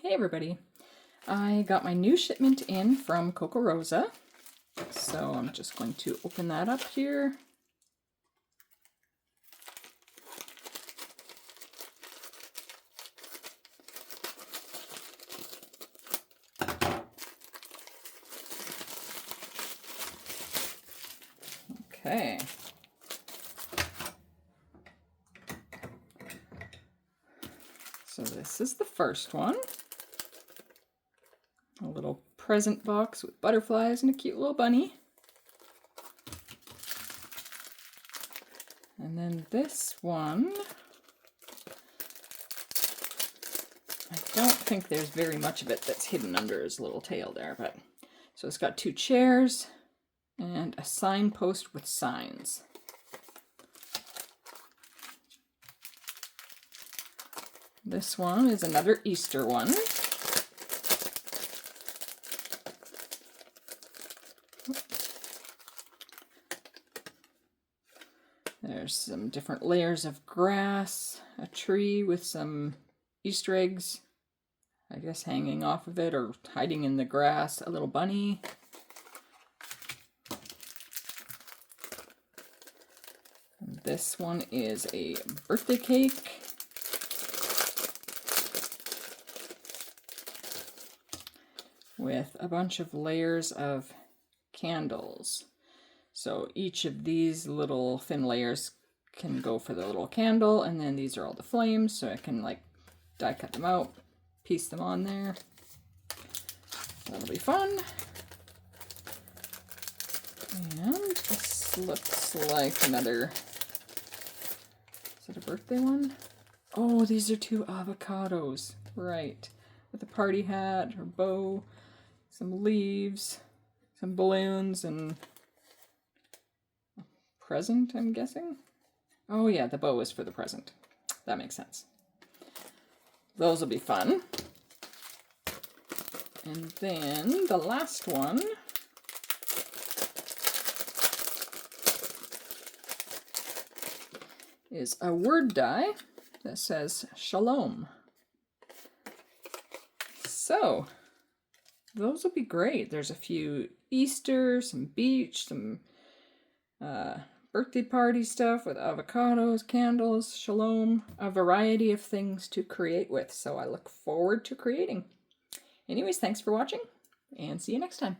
Hey everybody, I got my new shipment in from Kokorosa, so I'm just going to open that up here. Okay. So this is the first one. A little present box with butterflies and a cute little bunny. And then this one, I don't think there's very much of it that's hidden under his little tail there, but so it's got 2 chairs and a signpost with signs. This one is another Easter one. There's some different layers of grass, a tree with some Easter eggs, I guess hanging off of it or hiding in the grass, a little bunny. And this one is a birthday cake. With a bunch of layers of candles. So each of these little thin layers can go for the little candle, and then these are all the flames, so I can like die cut them out, piece them on there. That'll be fun. And this looks like another, is it a birthday one? Oh, these are 2 avocados, right. With a party hat or bow, some leaves, some balloons, and a present, I'm guessing? Oh yeah, the bow is for the present. That makes sense. Those will be fun. And then the last one is a word die that says Shalom. So, those will be great. There's a few Easter, some beach, some birthday party stuff with avocados, candles, shalom, a variety of things to create with. So I look forward to creating. Anyways, thanks for watching and see you next time.